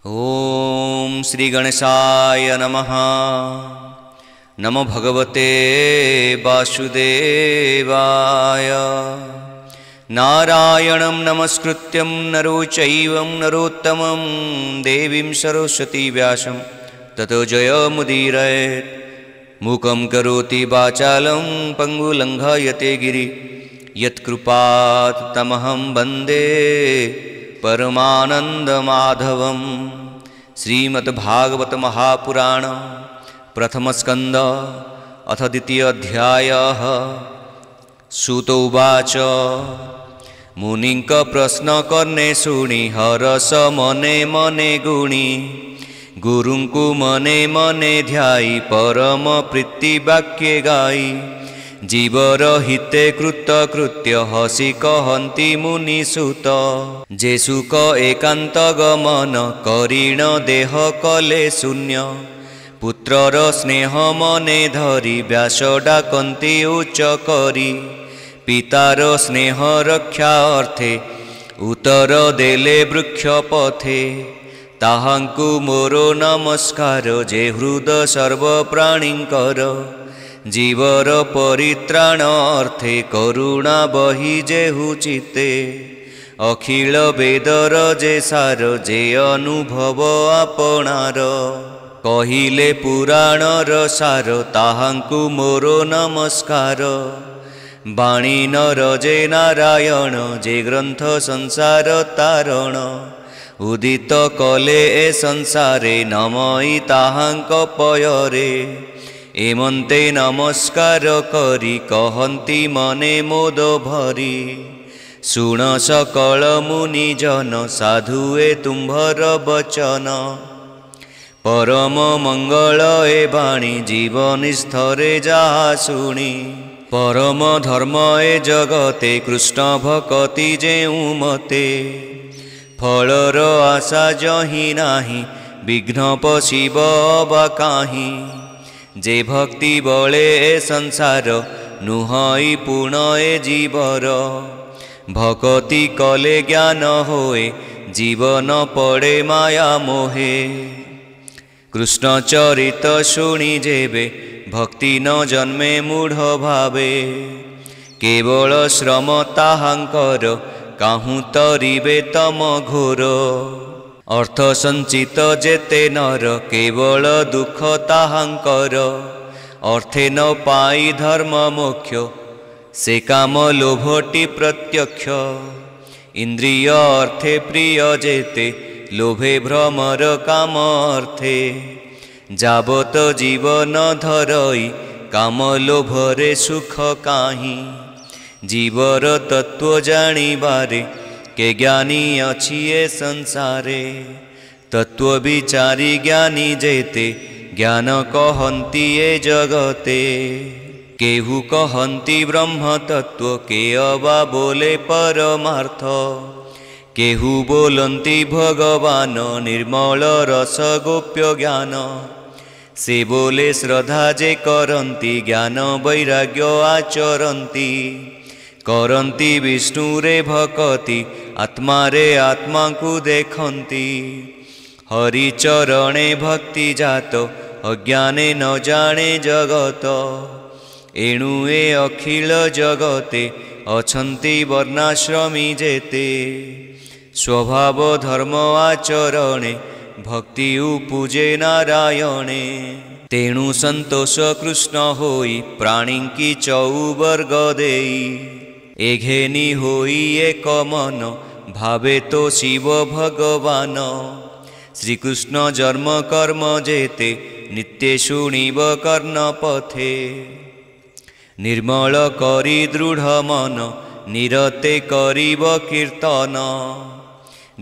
ओम श्री गणेशाय नमः। नमो भगवते वासुदेवाय। नारायणं नमस्कृत्यं नरो चैवं नरोत्तमं देवीं सरस्वती व्यासं ततो जयमुदीरयेत्। मूकं करोति वाचालं पङ्गुलङ्घयते गिरि यत्कृपात् तमहं वन्दे परमानन्दमाधवम्। श्रीमद्भागवत महापुराण प्रथम स्कंद अथ द्वितीय अध्यायः। सूत उवाच मुनिंक प्रश्न कर्णे शुणी हरस मने मने गुणी गुरुंकु मने मने ध्याई परम प्रीति वाक्ये गाई जीवर हिते कृत कृत्य हसी कहन्ति मुनि सुत जे सुख एकांत गमन करीण देह कले शून्य पुत्रर स्नेह मने धरी व्यास डाकन्ति उच्च करी पितार स्नेह रक्षा अर्थे उत्तर देले वृक्ष पथे ताहांकु मोरो नमस्कार जे हृद सर्व प्राणींकर जीवर परित्राण अर्थे करुणा बही जेहु चिते अखिल वेदर जे सार जे अनुभव आपणार कहिले पुराणर सार ताहांकु मोरो नमस्कार बाणी नर जे नारायण जे ग्रंथ संसार तारण उदित कले ए संसारे नमई ताहांक पयरे एमंते नमस्कार करी कहन्ति मने मोद भरी शुण सकल मुनि जन साधुए तुम्भर वचन परम मंगल ए बाणी जीवन स्थरे जहा शुणी परम धर्म ए जगते कृष्ण भक्ति जेउ मते फलर आशा जहि नाही विघ्न पशिब बा काहीं जे भक्ति बले ए संसार नुहई पूर्ण ए जीवर भक्ति कले ज्ञान होए जीवन पड़े माया मोहे कृष्ण चरित शुणी जेबे भक्ति न जन्मे मूढ़ भावे केवल श्रम ताहांकर काहू तरिबे तम घोर अर्थ संचित जेते नर केवल दुख ताहांकर अर्थे न पाई धर्म मोक्ष से काम लोभटी प्रत्यक्ष इंद्रिय अर्थे प्रिय जेते लोभे भ्रमर काम अर्थे जाबत जीवन धरई काम लोभरे सुख काहीं जीवर तत्व जानिबारे के ज्ञानी अछि ए संसारे तत्व विचारी ज्ञानी जेते ज्ञान कहन्ति ए जगते केहू कहन्ति ब्रह्म तत्व के अबा बोले परमार्थ केहू बोलन्ति भगवान निर्मल रस गोप्य ज्ञान से बोले श्रद्धा जे करन्ति ज्ञान वैराग्य आचरन्ति करन्ति विष्णुरे भक्ति आत्मा रे आत्मा को देखन्ति हरिचरणे भक्ति जात अज्ञाने न जाने जगत एणु ए अखिल जगते अछन्ति वर्णाश्रमी जेते स्वभाव धर्म आचरणे भक्ति पूजे नारायणे तेणु संतोष कृष्ण होई प्राणी की चौवर्ग देई एघेनी होई एक मन भावे तो शिव भगवान श्रीकृष्ण जन्म कर्म जेते नित्य शुणिब कर्ण पथे निर्मल करी दृढ़ मन निरते करिब कीर्तन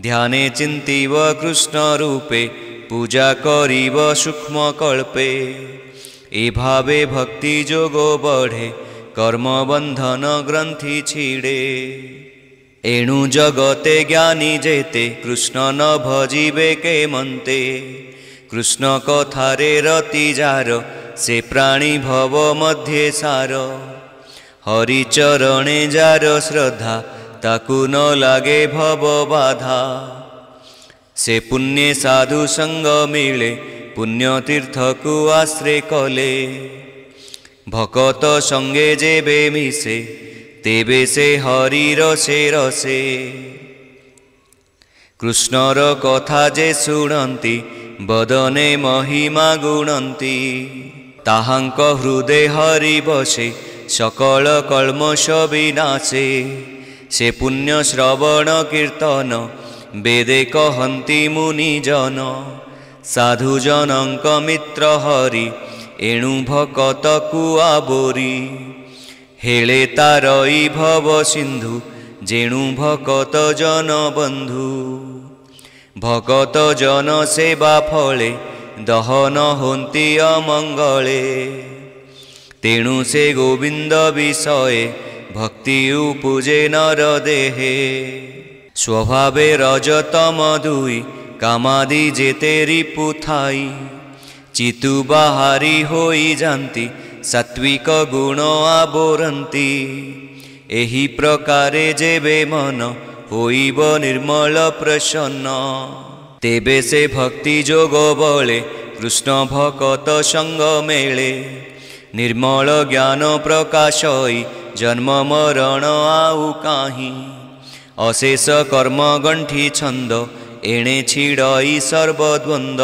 ध्याने चिंतीव कृष्ण रूपे पूजा करिब सूक्ष्म कल्पे ए भावे भक्ति जोगो बढ़े कर्म बंधन ग्रंथि छिड़े एणु जगते ज्ञानी जेते कृष्ण न भजिबे के मनते कृष्ण कथारे रति जार से प्राणी भव मध्ये सार हरिचरणे जार श्रद्धा ताकू न लागे भव बाधा से पुण्य साधु संग मिले पुण्य तीर्थ को आश्रय कले भकत संगे जेबे मिसे तेबे से हरि रसे रसे कृष्णर कथा जे शुणन्ति बदने महिमा गुणन्ति ताहांक हृदय हरि बसे सकल कल्मष विनाशे से पुण्य श्रवण कीर्तन वेदे कहन्ति मुनिजन साधुजनक मित्र हरि एणु भकत कुआबोरी हेले तारई भव सिंधु जेणु भकत जन बंधु भकत जन सेवा फले दहन होन्ति अमंगले तेणु से गोविंद विषये भक्ति उपजे नर देहे स्वभावे रजतम दुई कामादि जेते रिपु थाई चितु बाहारी होई जानती सात्विक गुण आबोरंती एही प्रकारे जेबे मन होइब निर्मल प्रसन्न तेबे से भक्ति जोग बले कृष्ण भकत संग मेले निर्मल ज्ञान प्रकाशई जन्म मरण आउ काहीं अशेष कर्म गंठी छंद एणे छिड़ई सर्वद्वंद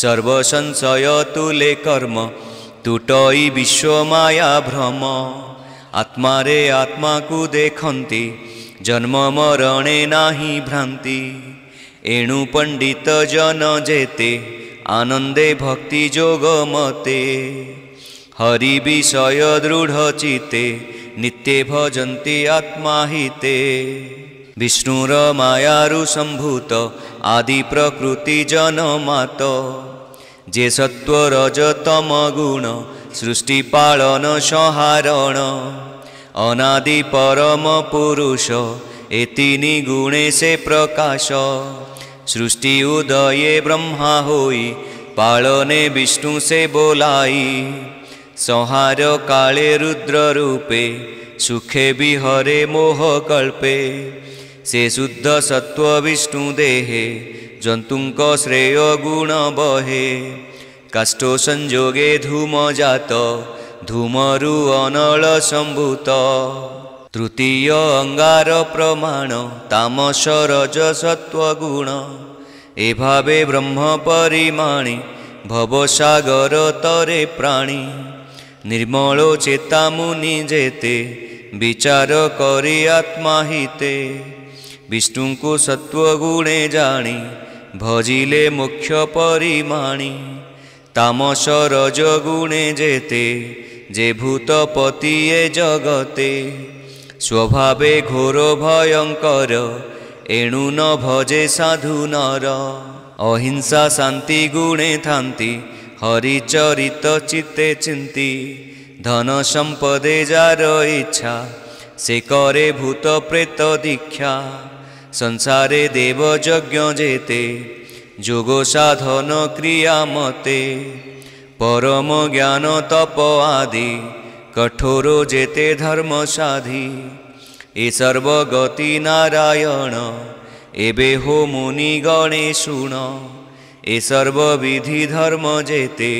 सर्व संशय तुले कर्म तुटई विश्व माया भ्रम आत्मा रे आत्मा को देखन्ति जन्म मरणे नाही भ्रांति एणु पंडित जन जेते आनंदे भक्ति जोग मते हरि विषय दृढ़ चिते नित्ये भजन्ति आत्मा हिते विष्णुर मायारु संभूत आदि प्रकृति जनमात जे सत्व रज तम गुण सृष्टि पालन संहारण अनादि परम पुरुष ए तीनि गुणे से प्रकाश सृष्टि उदये ब्रह्मा होई पालने विष्णु से बोलाई संहार काले रुद्र रूपे सुखे विहरे मोह कल्पे से शुद्ध सत्व विष्णु देहे जंतुंक श्रेय गुण बहे काष्ठो संजोगे धूम जात धूमरु अनल संभूत तृतीय अंगार प्रमाण तामस रज सत्व गुण ए भावे ब्रह्म परिमाणी भवसागर तरे प्राणी निर्मलो चेता मुनि जेते विचार करी आत्मा हिते विष्णु को सत्व गुणे जानी भजिले मुख्य परिमाणी तामस रज गुणे जेते जे भूतपति ए जगते स्वभावे घोर भयंकर एणु न भजे साधु नर अहिंसा शांति गुणे थांती हरिचरित चित्ते चिंती धन संपदे जार इच्छा से करे भूत प्रेत दीक्षा संसारे देव यज्ञ जेते जोगो साधन क्रिया मते परम ज्ञान तप आदि कठोरो जेते धर्म साधी ए सर्वगति नारायण एबे हो मुनि गणे शुण ए सर्व विधि धर्म जेते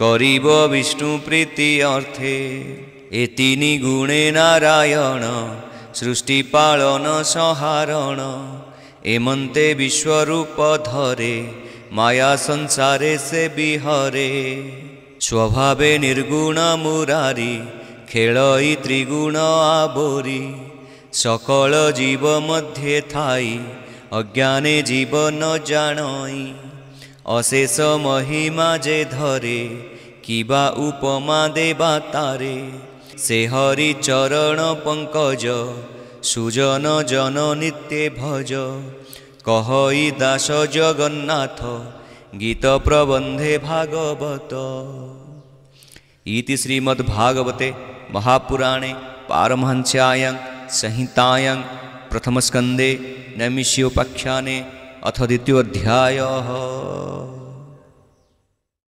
करिब विष्णु प्रीति अर्थे ए तीनि गुणे नारायण सृष्टि पालन संहारण एमंते विश्वरूप धरे माया संसारे से बिहरे स्वभावे निर्गुण मुरारी खेलई त्रिगुण आबोरी सकल जीव मध्ये थाई अज्ञाने जीव न जानई अशेष महिमा जे धरे किबा उपमा देबा तारे से हरि चरण पंकज सुजन जन नित्य भज कहई दास जगन्नाथ गीत प्रबंधे भागवत इति श्रीमद्भागवते महापुराणे पारमहंस्यायां संहितायां प्रथमस्कन्धे नैमिषोपाख्याने अथ द्वितीयोऽध्यायः।